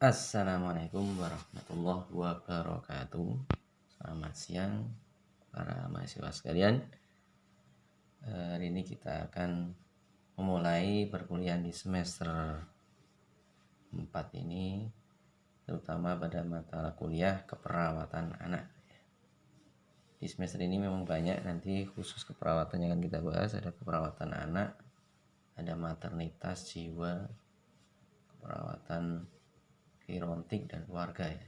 Assalamualaikum warahmatullahi wabarakatuh. Selamat siang para mahasiswa sekalian. Hari ini kita akan memulai perkuliahan di semester 4 ini, terutama pada mata kuliah keperawatan anak. Di semester ini memang banyak, nanti khusus keperawatan yang akan kita bahas. Ada keperawatan anak, ada maternitas jiwa, keperawatan gerontik dan keluarga ya.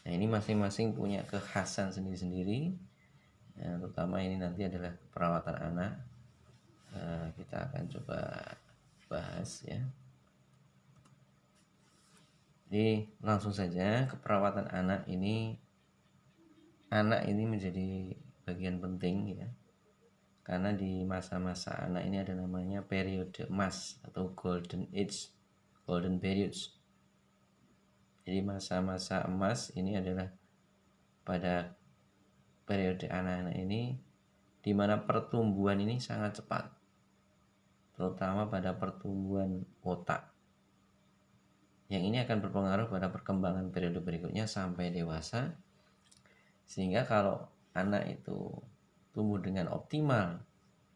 Nah, ini masing-masing punya kekhasan sendiri-sendiri. Ya, terutama ini nanti adalah perawatan anak. Kita akan coba bahas ya. Jadi langsung saja, keperawatan anak ini menjadi bagian penting ya. Karena di masa-masa anak ini ada namanya periode emas atau golden age, golden periods. Jadi masa-masa emas ini adalah pada periode anak-anak ini di mana pertumbuhan ini sangat cepat, terutama pada pertumbuhan otak. Yang ini akan berpengaruh pada perkembangan periode berikutnya sampai dewasa. Sehingga kalau anak itu tumbuh dengan optimal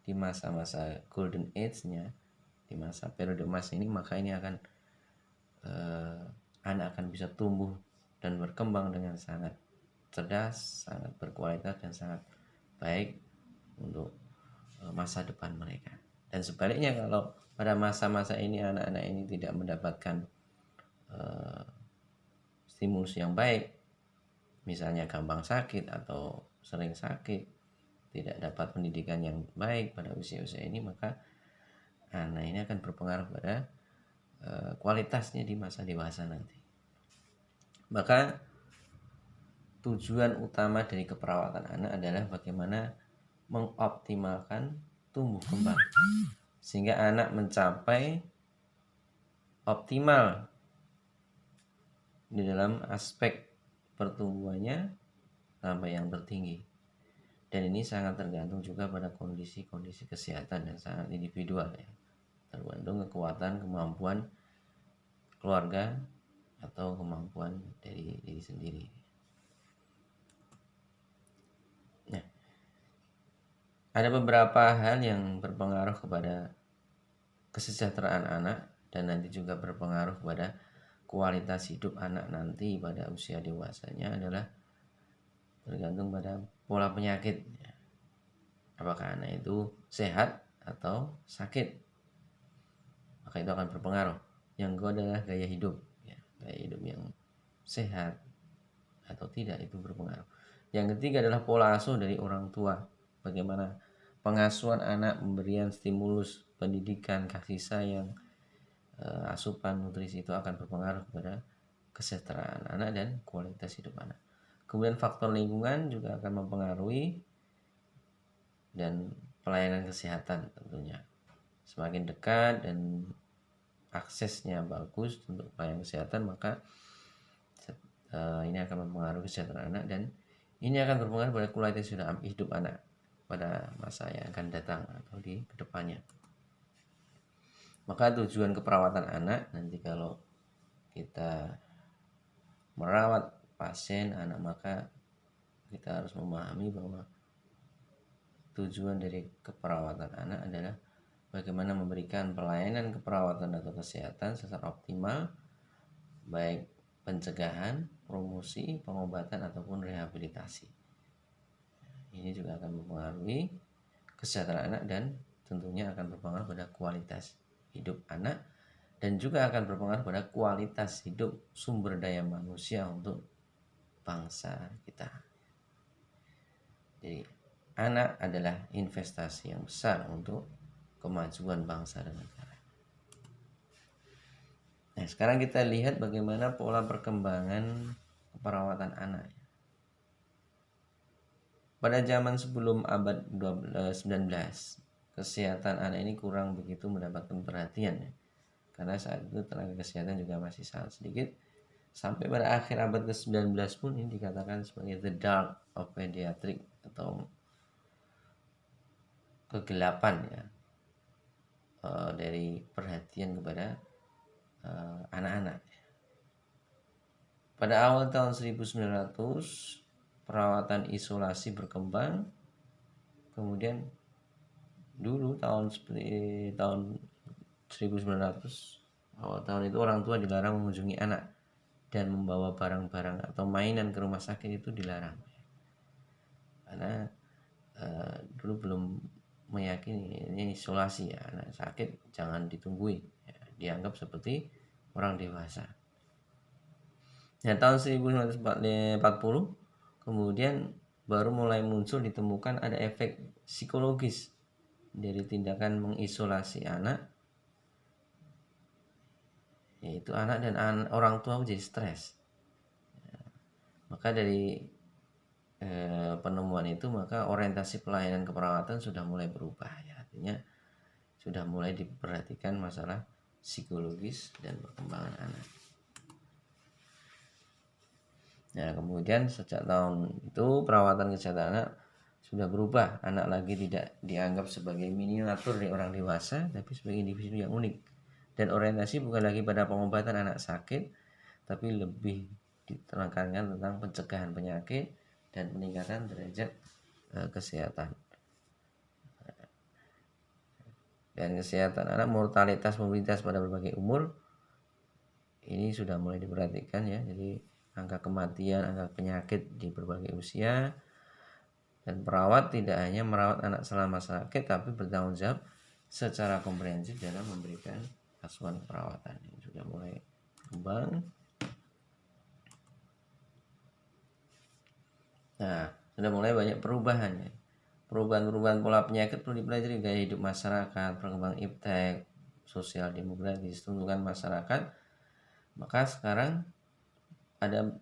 di masa-masa golden age-nya, di masa periode emas ini, maka ini akan anak akan bisa tumbuh dan berkembang dengan sangat cerdas, sangat berkualitas dan sangat baik untuk masa depan mereka. Dan sebaliknya, kalau pada masa-masa ini anak-anak ini tidak mendapatkan stimulus yang baik, misalnya gampang sakit atau sering sakit, tidak dapat pendidikan yang baik pada usia-usia ini, maka anak ini akan berpengaruh pada kualitasnya di masa dewasa nanti. Maka tujuan utama dari keperawatan anak adalah bagaimana mengoptimalkan tumbuh kembang sehingga anak mencapai optimal di dalam aspek pertumbuhannya sampai yang tertinggi. Dan ini sangat tergantung juga pada kondisi-kondisi kesehatan dan sangat individual ya. Tergantung kekuatan, kemampuan keluarga atau kemampuan dari diri sendiri. Nah, ada beberapa hal yang berpengaruh kepada kesejahteraan anak dan nanti juga berpengaruh kepada kualitas hidup anak nanti pada usia dewasanya, adalah tergantung pada pola penyakit. Apakah anak itu sehat atau sakit, maka itu akan berpengaruh. Yang kedua adalah gaya hidup ya. Gaya hidup yang sehat atau tidak itu berpengaruh. Yang ketiga adalah pola asuh dari orang tua. Bagaimana pengasuhan anak, pemberian stimulus, pendidikan, kasih sayang, asupan nutrisi itu akan berpengaruh kepada kesejahteraan anak dan kualitas hidup anak. Kemudian faktor lingkungan juga akan mempengaruhi, dan pelayanan kesehatan tentunya. Semakin dekat dan aksesnya bagus untuk pelayanan kesehatan, maka ini akan mempengaruhi kesejahteraan anak, dan ini akan berpengaruh pada kualitas hidup anak pada masa yang akan datang atau di kedepannya. Maka tujuan keperawatan anak nanti, kalau kita merawat pasien anak, maka kita harus memahami bahwa tujuan dari keperawatan anak adalah bagaimana memberikan pelayanan keperawatan atau kesehatan secara optimal, baik pencegahan, promosi, pengobatan ataupun rehabilitasi. Ini juga akan mempengaruhi kesejahteraan anak dan tentunya akan berpengaruh pada kualitas hidup anak, dan juga akan berpengaruh pada kualitas hidup sumber daya manusia untuk bangsa kita. Jadi anak adalah investasi yang besar untuk kemajuan bangsa dan negara. Nah, sekarang kita lihat bagaimana pola perkembangan keperawatan anak. Pada zaman sebelum abad 19, kesehatan anak ini kurang begitu mendapatkan perhatian ya. Karena saat itu tenaga kesehatan juga masih sangat sedikit. Sampai pada akhir abad ke-19 pun ini dikatakan sebagai the dark of pediatric atau kegelapan ya, dari perhatian kepada anak-anak. pada awal tahun 1900 perawatan isolasi berkembang. Kemudian dulu seperti tahun 1900 awal tahun itu orang tua dilarang mengunjungi anak dan membawa barang-barang atau mainan ke rumah sakit itu dilarang. Karena dulu belum meyakini ini isolasi ya, anak sakit jangan ditungguin ya, dianggap seperti orang dewasa. Nah, tahun 1940 kemudian baru mulai muncul ditemukan ada efek psikologis dari tindakan mengisolasi anak, yaitu anak dan orang tua menjadi stres. Maka dari penemuan itu maka orientasi pelayanan keperawatan sudah mulai berubah ya, artinya sudah mulai diperhatikan masalah psikologis dan perkembangan anak. Nah, kemudian sejak tahun itu perawatan kesehatan anak sudah berubah. Anak lagi tidak dianggap sebagai miniatur dari orang dewasa, tapi sebagai individu yang unik. Dan orientasi bukan lagi pada pengobatan anak sakit, tapi lebih ditekankan tentang pencegahan penyakit dan peningkatan derajat kesehatan. Dan kesehatan anak, mortalitas mobilitas pada berbagai umur ini sudah mulai diperhatikan ya. Jadi angka kematian, angka penyakit di berbagai usia, dan perawat tidak hanya merawat anak selama sakit, tapi bertanggung jawab secara komprehensif dalam memberikan asuhan perawatan. Ini sudah mulai berkembang. Nah, sudah mulai banyak perubahan ya. Perubahan pola penyakit perlu dipelajari, gaya hidup masyarakat, perkembangan iptek, sosial demokratis, tuntutan masyarakat. Maka sekarang ada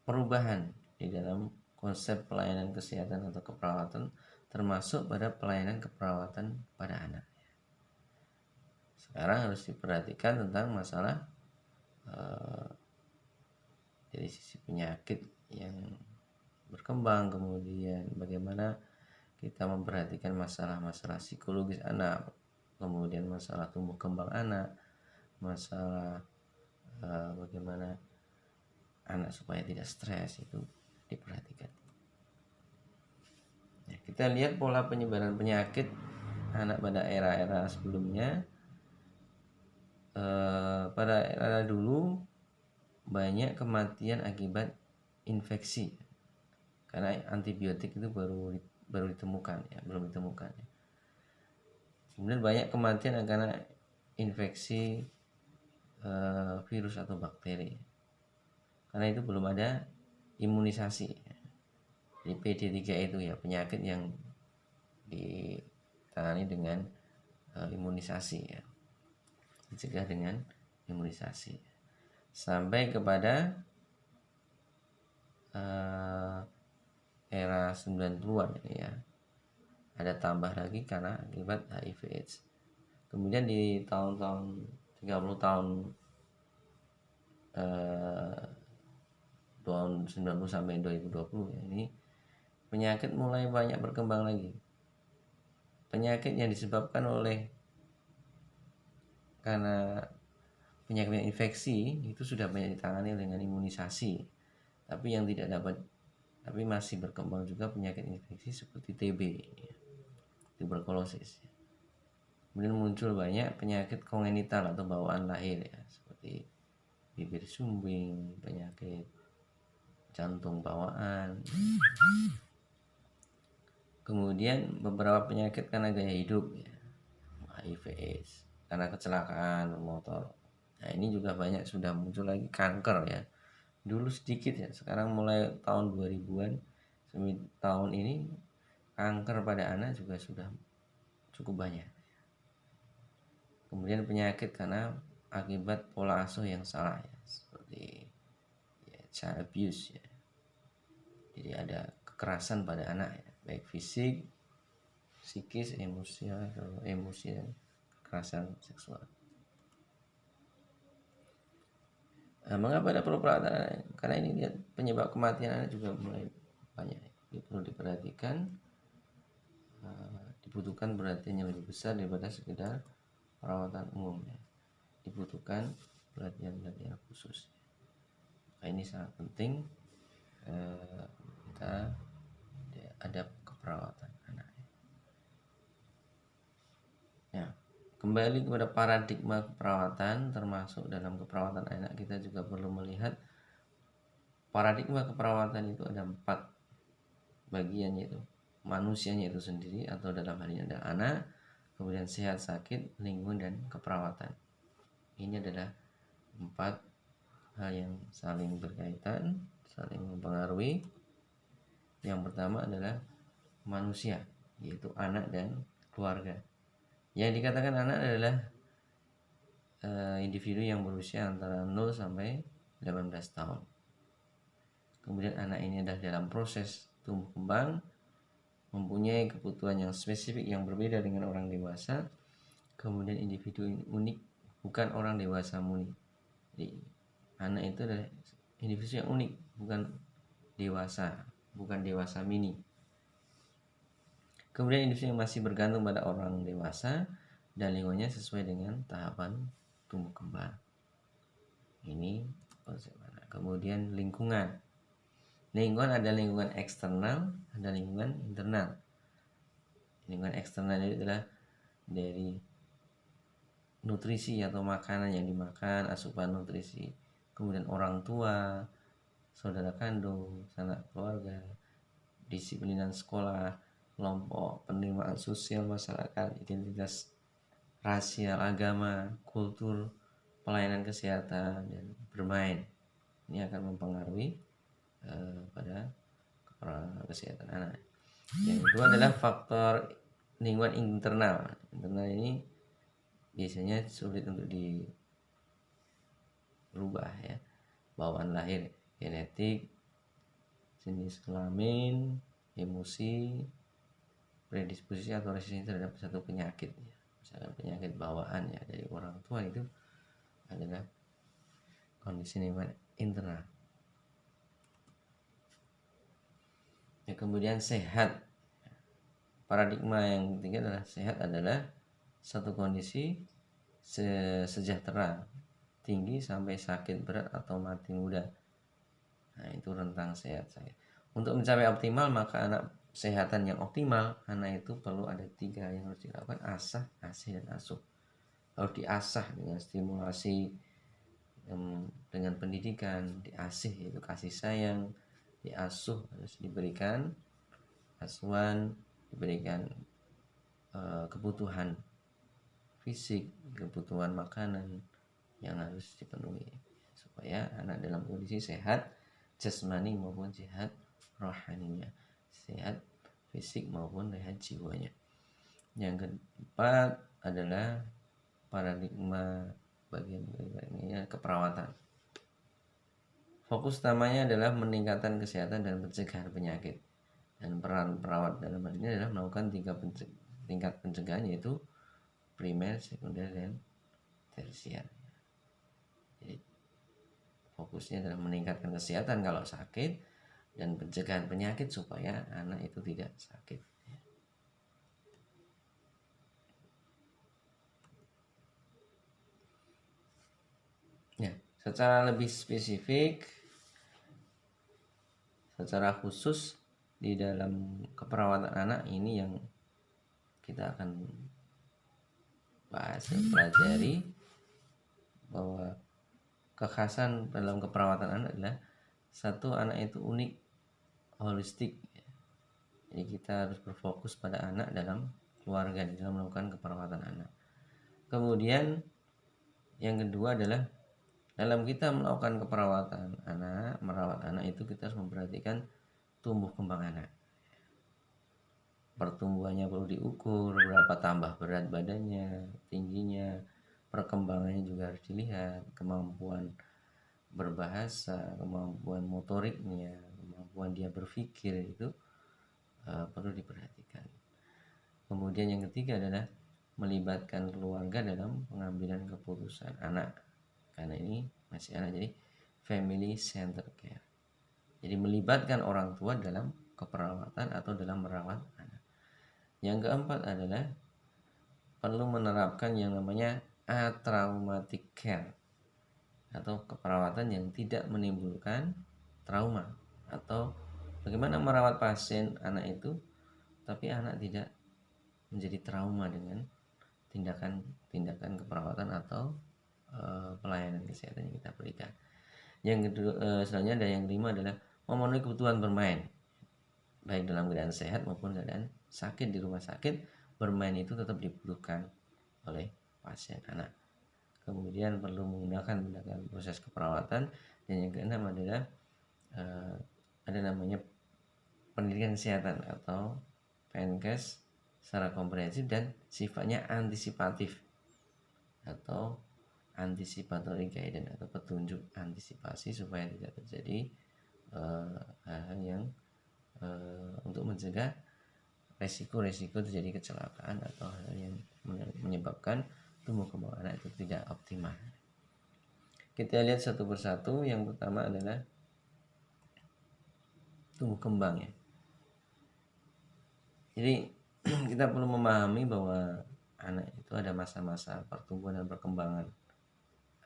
perubahan di dalam konsep pelayanan kesehatan atau keperawatan, termasuk pada pelayanan keperawatan pada anak. Sekarang harus diperhatikan tentang masalah dari sisi penyakit yang berkembang, kemudian bagaimana kita memperhatikan masalah-masalah psikologis anak, kemudian masalah tumbuh kembang anak, masalah bagaimana anak supaya tidak stres itu diperhatikan. Nah, kita lihat pola penyebaran penyakit anak pada era-era sebelumnya. Pada era dulu banyak kematian akibat infeksi karena antibiotik itu baru ditemukan ya, belum ditemukan ya. Kemudian banyak kematian karena infeksi virus atau bakteri karena itu belum ada imunisasi ya. Jadi PD3 itu ya penyakit yang ditangani dengan imunisasi ya, dicegah dengan imunisasi sampai kepada era 90-an ya, ada tambah lagi karena akibat HIV/AIDS. Kemudian di tahun-tahun 30 tahun 90 sampai 2020 ya, ini penyakit mulai banyak berkembang lagi. Penyakit yang disebabkan karena penyakit infeksi itu sudah banyak ditangani dengan imunisasi, tapi masih berkembang juga penyakit infeksi seperti TB ya, tuberkulosis ya. Kemudian muncul banyak penyakit kongenital atau bawaan lahir ya, seperti bibir sumbing, penyakit jantung bawaan. Kemudian beberapa penyakit karena gaya hidup ya, HIV/AIDS, karena kecelakaan motor. Nah, ini juga banyak sudah muncul lagi. Kanker ya, dulu sedikit ya, sekarang mulai tahun 2000-an tahun ini kanker pada anak juga sudah cukup banyak. Kemudian penyakit karena akibat pola asuh yang salah ya, seperti ya, child abuse ya. Jadi ada kekerasan pada anak ya, baik fisik, psikis, emosi dan kekerasan seksual. Mengapa ada perlu perawatan anak? Karena ini lihat penyebab kematian anak juga mulai banyak. Ini perlu diperhatikan. Dibutuhkan perhatian yang lebih besar daripada sekedar perawatan umum ya. Dibutuhkan perhatian khusus. Nah, ini sangat penting kita ada keperawatan anak. Ya, kembali kepada paradigma keperawatan, termasuk dalam keperawatan anak kita juga perlu melihat paradigma keperawatan itu ada 4 bagian, yaitu manusianya itu sendiri atau dalam hal ini ada anak, kemudian sehat sakit, lingkungan, dan keperawatan. Ini adalah 4 hal yang saling berkaitan, saling mempengaruhi. Yang pertama adalah manusia, yaitu anak dan keluarga. Yang dikatakan anak adalah individu yang berusia antara 0 sampai 18 tahun. Kemudian anak ini adalah dalam proses tumbuh kembang, mempunyai kebutuhan yang spesifik yang berbeda dengan orang dewasa. Kemudian individu ini unik, bukan orang dewasa murni. Jadi anak itu adalah individu yang unik, bukan dewasa mini. Kemudian individu yang masih bergantung pada orang dewasa dan lingkungannya sesuai dengan tahapan tumbuh kembang. Ini konsep anak. Kemudian lingkungan. Lingkungan ada lingkungan eksternal, ada lingkungan internal. Lingkungan eksternal itu adalah dari nutrisi atau makanan yang dimakan, asupan nutrisi. Kemudian orang tua, saudara kandung, sanak keluarga, disiplinan sekolah, kelompok, penerimaan sosial masyarakat, identitas rasial, agama, kultur, pelayanan kesehatan, dan bermain. Ini akan mempengaruhi pada kesehatan anak. Yang kedua adalah faktor lingkungan internal. Internal ini biasanya sulit untuk dirubah ya. Bawaan lahir, genetik, jenis kelamin, emosi, predisposisi atau resistensi terhadap satu penyakit. Misalnya penyakit bawaan ya dari orang tua, itu adalah kondisi lingkungan internal. Ya, kemudian sehat. Paradigma yang ketiga adalah sehat adalah satu kondisi sejahtera, tinggi sampai sakit berat atau mati muda. Nah, itu rentang sehat saya. Untuk mencapai optimal, maka anak kesehatan yang optimal, anak itu perlu ada 3 yang harus dilakukan: asah, asih, dan asuh. Harus diasah dengan stimulasi, dengan pendidikan, diasih yaitu kasih sayang, diasuh harus diberikan asuhan, diberikan kebutuhan fisik, kebutuhan makanan yang harus dipenuhi supaya anak dalam kondisi sehat jasmani maupun sehat rohaninya, sehat fisik maupun sehat jiwanya. Yang keempat adalah paradigma bagian berikutnya, keperawatan. Fokus utamanya adalah meningkatkan kesehatan dan pencegahan penyakit. Dan peran perawat dalam hal ini adalah melakukan 3 tingkat pencegahan, yaitu primer, sekunder, dan tersier. Jadi fokusnya adalah meningkatkan kesehatan kalau sakit dan pencegahan penyakit supaya anak itu tidak sakit. Ya, secara lebih spesifik, secara khusus di dalam keperawatan anak ini yang kita akan bahas dan pelajari, bahwa kekhasan dalam keperawatan anak adalah satu, anak itu unik, holistik. Jadi kita harus berfokus pada anak dalam keluarga di dalam melakukan keperawatan anak. Kemudian yang kedua adalah dalam kita melakukan keperawatan anak, merawat anak itu kita harus memperhatikan tumbuh kembang anak. Pertumbuhannya perlu diukur, berapa tambah berat badannya, tingginya, perkembangannya juga harus dilihat, kemampuan berbahasa, kemampuan motoriknya, kemampuan dia berpikir itu perlu diperhatikan. Kemudian yang ketiga adalah melibatkan keluarga dalam pengambilan keputusan anak, karena ini masih anak, jadi family center care. Jadi melibatkan orang tua dalam keperawatan atau dalam merawat anak. Yang keempat adalah perlu menerapkan yang namanya atraumatic care. atau keperawatan yang tidak menimbulkan trauma, atau bagaimana merawat pasien anak itu tapi anak tidak menjadi trauma dengan tindakan keperawatan atau pelayanan kesehatan yang kita berikan. Yang kedua, selanjutnya ada yang kelima adalah memenuhi kebutuhan bermain, baik dalam keadaan sehat maupun keadaan sakit. Di rumah sakit, bermain itu tetap dibutuhkan oleh pasien anak. Kemudian perlu menggunakan proses keperawatan. Dan yang keenam adalah ada namanya pendidikan kesehatan atau PNKes secara komprehensif dan sifatnya antisipatif atau anticipatory guidance atau petunjuk antisipasi supaya tidak terjadi hal-hal yang untuk mencegah resiko-resiko terjadi kecelakaan atau hal yang menyebabkan tumbuh kembang anak itu tidak optimal. Kita lihat satu persatu. Yang pertama adalah tumbuh kembang ya. Jadi kita perlu memahami bahwa anak itu ada masa-masa pertumbuhan dan perkembangan.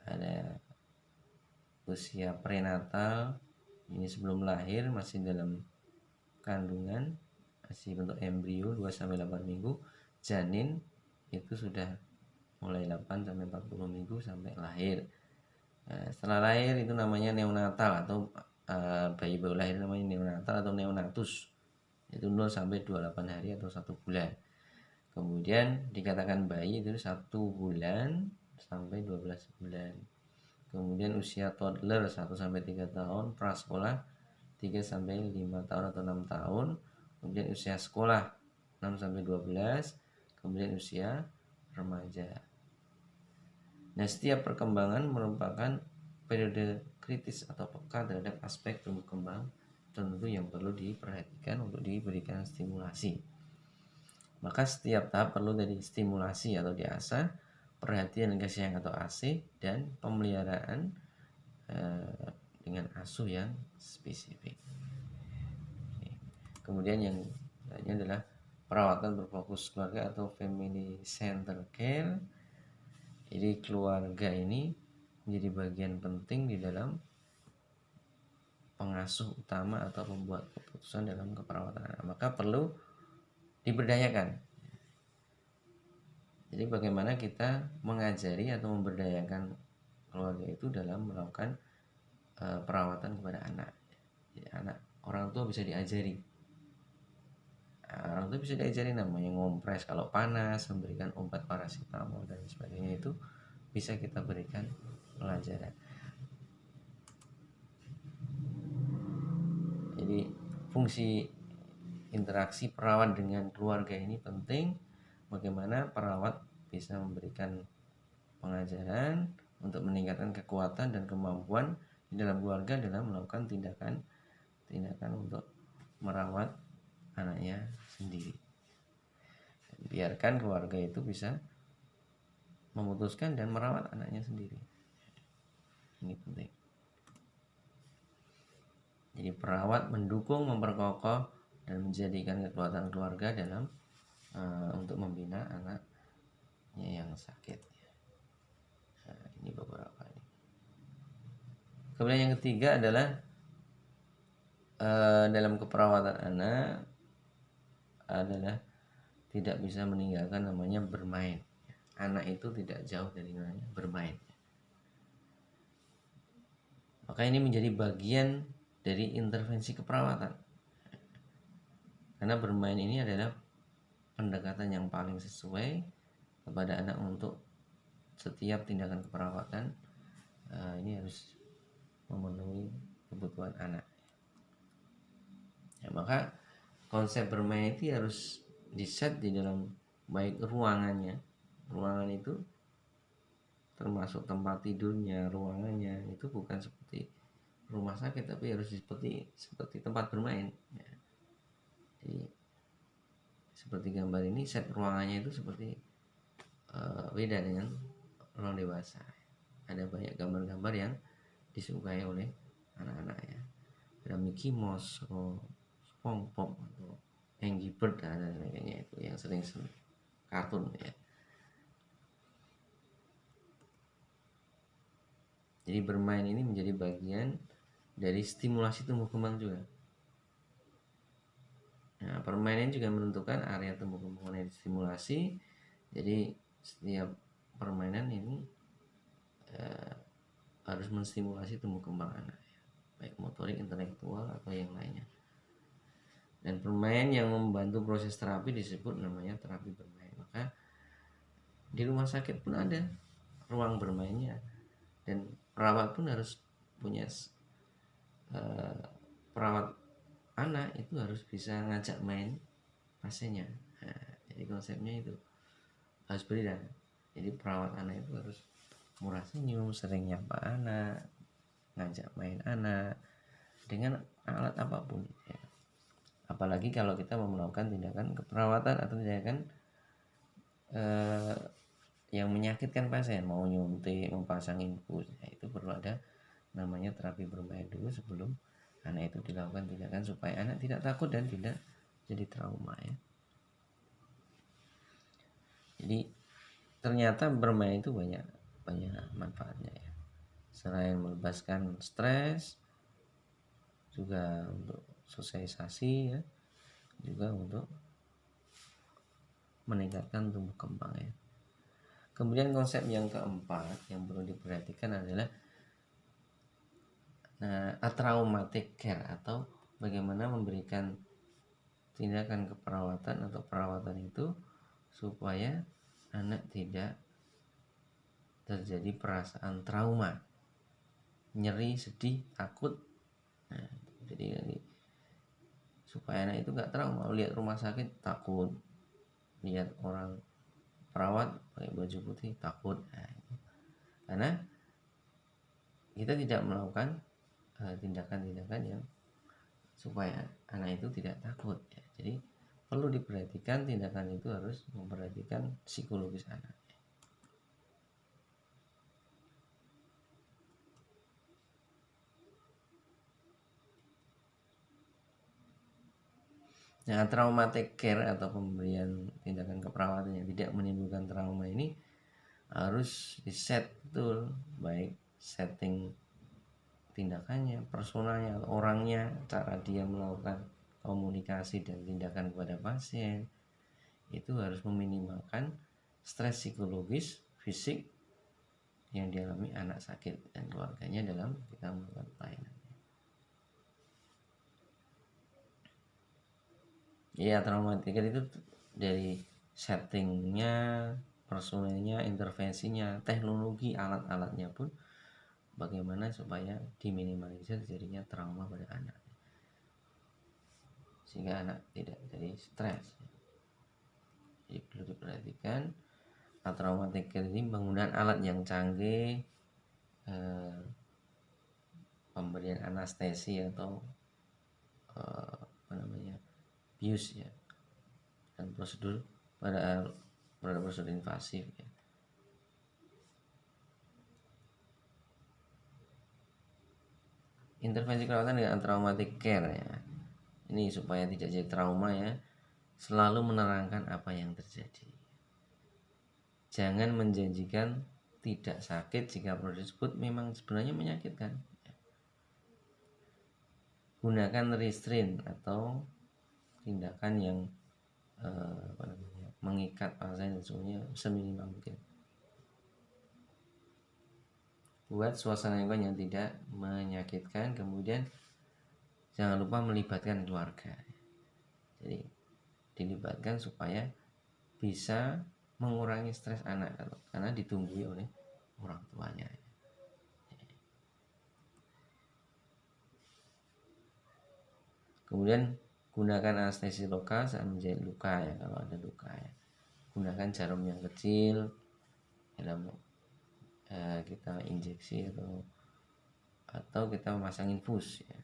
Ada usia prenatal, ini sebelum lahir, masih dalam kandungan, masih bentuk embrio 2-8 minggu. Janin itu sudah mulai 8-40 minggu sampai lahir. Setelah lahir itu namanya neonatal atau bayi baru lahir namanya neonatal atau neonatus, itu 0-28 hari atau 1 bulan. Kemudian dikatakan bayi itu 1 bulan sampai 12 bulan. Kemudian usia toddler 1-3 tahun, prasekolah 3-5 tahun atau 6 tahun. Kemudian usia sekolah 6-12, kemudian usia remaja. Nah, setiap perkembangan merupakan periode kritis atau peka terhadap aspek tumbuh kembang tertentu yang perlu diperhatikan untuk diberikan stimulasi. Maka setiap tahap perlu dari stimulasi atau diasah, perhatian dan kasih sayang atau asih, dan pemeliharaan dengan asuh yang spesifik. Kemudian yang lainnya adalah perawatan berfokus keluarga atau family center care. Jadi keluarga ini menjadi bagian penting di dalam pengasuh utama atau pembuat keputusan dalam keperawatan anak. Maka perlu diberdayakan. Jadi bagaimana kita mengajari atau memberdayakan keluarga itu dalam melakukan perawatan kepada anak. Jadi orang tua bisa diajari. Orang tua bisa diajari namanya ngompres kalau panas, memberikan obat paracetamol dan sebagainya, itu bisa kita berikan pelajaran. Jadi fungsi interaksi perawat dengan keluarga ini penting. Bagaimana perawat bisa memberikan pengajaran untuk meningkatkan kekuatan dan kemampuan di dalam keluarga dalam melakukan tindakan untuk merawat anaknya sendiri. Biarkan keluarga itu bisa memutuskan dan merawat anaknya sendiri. Ini penting. Jadi perawat mendukung, memperkokoh, dan menjadikan kekuatan keluarga dalam untuk membina anaknya yang sakit. Nah, ini beberapa ini. Kemudian yang ketiga adalah dalam keperawatan anak adalah tidak bisa meninggalkan namanya bermain. Anak itu tidak jauh dari namanya bermain. Maka ini menjadi bagian dari intervensi keperawatan. Karena bermain ini adalah pendekatan yang paling sesuai kepada anak untuk setiap tindakan keperawatan. Ini harus memenuhi kebutuhan anak. Ya, maka konsep bermain itu harus diset di dalam baik ruangannya. Ruangan itu termasuk tempat tidurnya, ruangannya itu bukan seperti rumah sakit, tapi harus seperti tempat bermain. Ya. Jadi seperti gambar ini, set ruangannya itu seperti beda dengan ruang dewasa. Ada banyak gambar-gambar yang disukai oleh anak-anak ya. Ada Mickey Mouse, atau SpongeBob, atau Angry Bird dan sebagainya, itu yang sering kartun ya. Jadi bermain ini menjadi bagian dari stimulasi tumbuh kembang juga. Nah, permainan juga menentukan area tumbuh kembang yang distimulasi. Jadi setiap permainan ini harus menstimulasi tumbuh kembang anak, baik motorik, intelektual atau yang lainnya. Dan permain yang membantu proses terapi disebut namanya terapi bermain. Maka di rumah sakit pun ada ruang bermainnya, dan perawat pun harus punya perawat anak itu harus bisa ngajak main pasiennya. Nah, jadi konsepnya itu harus beda. Jadi perawat anak itu harus murah senyum, sering nyapa anak, ngajak main anak dengan alat apapun ya. Apalagi kalau kita mau melakukan tindakan keperawatan atau tindakan yang menyakitkan pasien, mau nyuntik, mau pasang infus, ya, itu perlu ada namanya terapi bermain dulu sebelum anak itu dilakukan tindakan supaya anak tidak takut dan tidak jadi trauma ya. Jadi ternyata bermain itu banyak manfaatnya ya. Selain melepaskan stres, juga untuk sosialisasi ya, juga untuk meningkatkan tumbuh kembang ya. Kemudian konsep yang keempat yang perlu diperhatikan adalah traumatic care, atau bagaimana memberikan tindakan keperawatan atau perawatan itu supaya anak tidak terjadi perasaan trauma, nyeri, sedih, takut. Nah, jadi supaya anak itu nggak trauma, lihat rumah sakit takut, lihat orang perawat pakai baju putih takut. Nah, karena kita tidak melakukan tindakan-tindakan yang supaya anak itu tidak takut ya. Jadi perlu diperhatikan, tindakan itu harus memperhatikan psikologis anak. Nah, traumatic care atau pemberian tindakan keperawatan yang tidak menimbulkan trauma ini harus diset betul, baik setting tindakannya, personalnya, orangnya, cara dia melakukan komunikasi dan tindakan kepada pasien, itu harus meminimalkan stres psikologis, fisik yang dialami anak sakit dan keluarganya dalam kita melakukan pelayanan. Ya, traumatik itu dari settingnya, personelnya, intervensinya, teknologi, alat-alatnya pun bagaimana supaya diminimalisir terjadinya trauma pada anak, sehingga anak tidak jadi stres. Jadi perlu diperhatikan, traumatik ini penggunaan alat yang canggih, pemberian anestesi atau bius ya, dan prosedur pada prosedur invasif ya. Intervensi keperawatan dengan traumatic care ya, ini supaya tidak jadi trauma ya, selalu menerangkan apa yang terjadi. Jangan menjanjikan tidak sakit jika proses tersebut memang sebenarnya menyakitkan. Gunakan restraint atau tindakan yang mengikat pasien sesungguhnya seminimal mungkin. Buat suasana lingkungan yang tidak menyakitkan. Kemudian jangan lupa melibatkan keluarga. Jadi dilibatkan supaya bisa mengurangi stres anak karena ditunggu oleh orang tuanya. Kemudian gunakan anestesi lokal saat menjahit luka ya, kalau ada luka ya. Gunakan jarum yang kecil dalam kita injeksi atau kita memasang infus ya.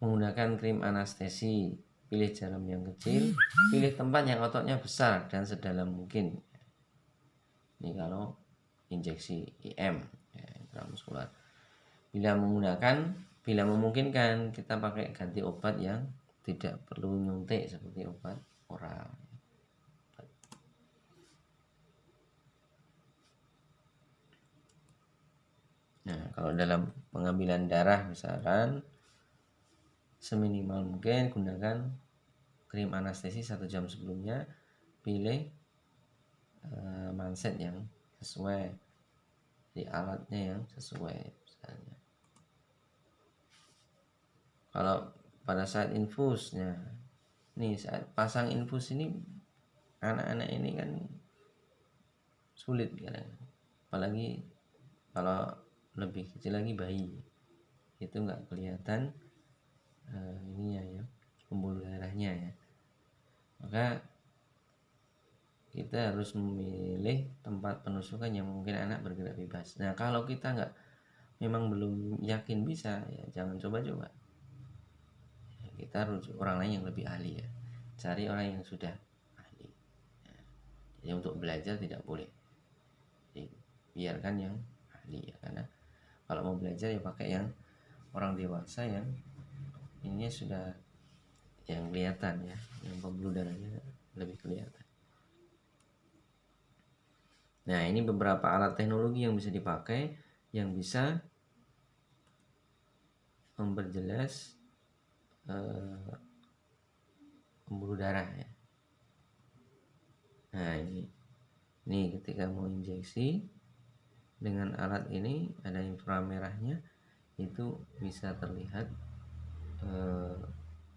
Menggunakan krim anestesi, pilih jarum yang kecil, pilih tempat yang ototnya besar dan sedalam mungkin. Ini kalau injeksi IM ya, intramuskular. Bila memungkinkan kita pakai ganti obat yang tidak perlu nyuntik seperti obat oral. Kalau dalam pengambilan darah misalkan, seminimal mungkin gunakan krim anestesi 1 jam sebelumnya, pilih manset yang sesuai, di alatnya yang sesuai misalnya. Kalau pada saat infusnya, nih saat pasang infus ini anak-anak ini kan sulit kadang, apalagi kalau lebih kecil lagi bayi, itu nggak kelihatan ininya ya, pembuluh darahnya ya. Maka kita harus memilih tempat penusukan yang mungkin anak bergerak bebas. Nah kalau kita memang belum yakin bisa, ya jangan coba-coba. Ya, kita rujuk orang lain yang lebih ahli ya. Cari orang yang sudah ahli. Ya, jadi untuk belajar tidak boleh. Jadi, biarkan yang ahli ya, karena kalau mau belajar ya pakai yang orang dewasa yang ininya sudah yang kelihatan ya, yang pembuluh darahnya lebih kelihatan. Nah, ini beberapa alat teknologi yang bisa dipakai, yang bisa memperjelas pembuluh darah ya. Nah, ini ketika mau injeksi dengan alat ini ada inframerahnya, itu bisa terlihat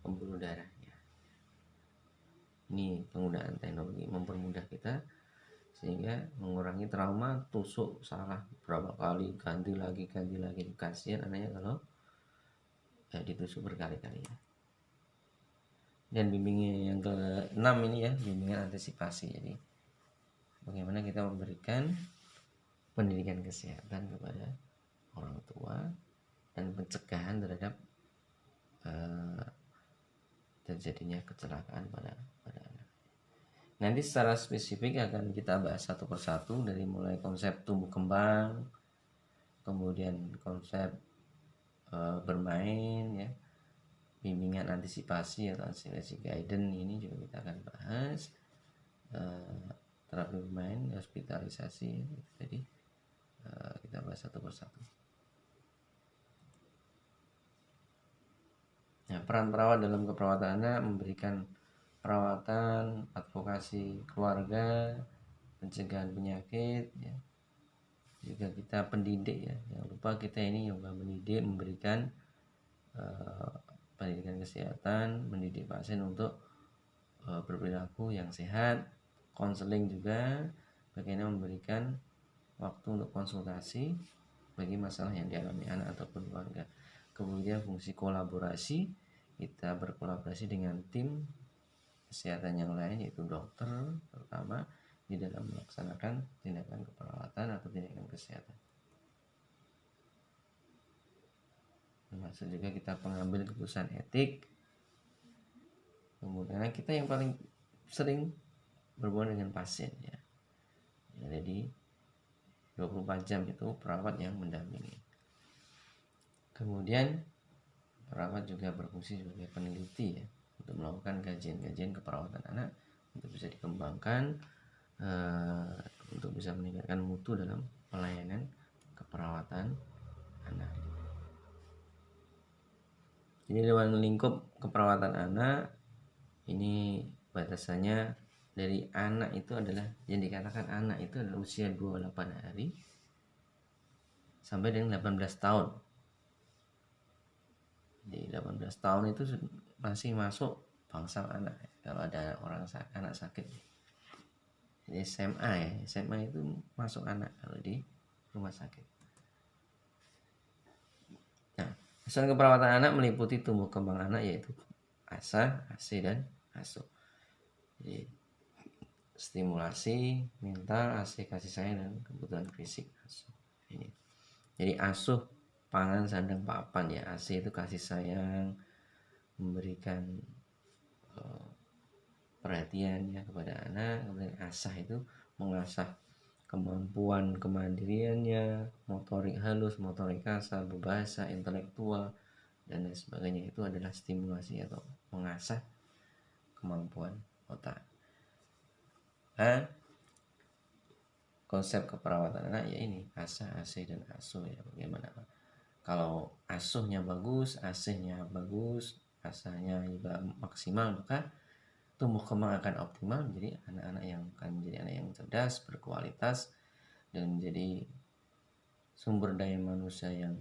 pembuluh darahnya. Ini penggunaan teknologi mempermudah kita sehingga mengurangi trauma, tusuk salah berapa kali, ganti lagi. Kasihan anaknya kalau ditusuk berkali-kali ya. Dan bimbingan yang ke-6 ini ya, bimbingan antisipasi. Jadi bagaimana kita memberikan pendidikan kesehatan kepada orang tua dan pencegahan terhadap terjadinya kecelakaan pada anak. Nanti secara spesifik akan kita bahas satu persatu, dari mulai konsep tumbuh kembang, kemudian konsep bermain ya, bimbingan antisipasi atau antisipasi guidance, ini juga kita akan bahas, terapi bermain, hospitalisasi. Jadi kita bahas satu persatu. Nah, peran perawat dalam keperawatan anak memberikan perawatan, advokasi keluarga, pencegahan penyakit ya. Juga kita pendidik ya, jangan lupa kita ini juga mendidik, memberikan pendidikan kesehatan, mendidik pasien untuk berperilaku yang sehat, konseling juga, bagaimana memberikan waktu untuk konsultasi bagi masalah yang dialami anak ataupun keluarga. Kemudian fungsi kolaborasi, kita berkolaborasi dengan tim kesehatan yang lain, yaitu dokter terutama di dalam melaksanakan tindakan keperawatan atau tindakan kesehatan. Termasuk juga kita pengambil keputusan etik. Kemudian kita yang paling sering berhubungan dengan pasien ya. Jadi 24 jam itu perawat yang mendampingi. Kemudian perawat juga berfungsi sebagai peneliti ya, untuk melakukan kajian-kajian keperawatan anak untuk bisa dikembangkan, untuk bisa meningkatkan mutu dalam pelayanan keperawatan anak. Jadi dalam lingkup keperawatan anak ini batasannya dari anak itu adalah, yang dikatakan anak itu adalah usia 28 hari sampai dengan 18 tahun. Di 18 tahun itu masih masuk bangsal anak kalau ada anak sakit. Jadi SMA ya, SMA itu masuk anak kalau di rumah sakit. Nah, asuhan keperawatan anak meliputi tumbuh kembang anak, yaitu ASA, ASI, dan ASO. Jadi stimulasi mental, ASI kasih sayang, dan kebutuhan fisik, ASO. Ini. Jadi asuh pangan sandang papan ya, ASI itu kasih sayang, memberikan perhatian ya kepada anak. Kemudian asah itu mengasah kemampuan kemandiriannya, motorik halus, motorik kasar, berbahasa, intelektual, dan lain sebagainya. Itu adalah stimulasi atau mengasah kemampuan otak. Nah, konsep keperawatan anak ya ini asah, asih dan asuh ya. Bagaimana kalau asuhnya bagus, asihnya bagus, asahnya juga maksimal, maka tumbuh kembang akan optimal, jadi anak-anak yang akan menjadi anak yang cerdas, berkualitas, dan menjadi sumber daya manusia yang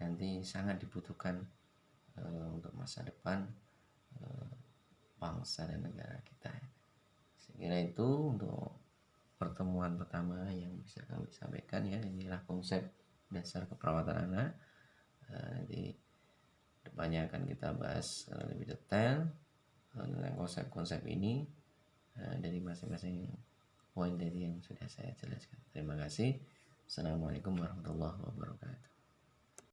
nanti sangat dibutuhkan untuk masa depan bangsa dan negara kita. Saya kira itu untuk pertemuan pertama yang bisa kami sampaikan ya. Inilah konsep dasar keperawatan anak. Nanti depannya akan kita bahas lebih detail tentang konsep-konsep ini dari masing-masing poin dari yang sudah saya jelaskan. Terima kasih. Assalamualaikum warahmatullahi wabarakatuh.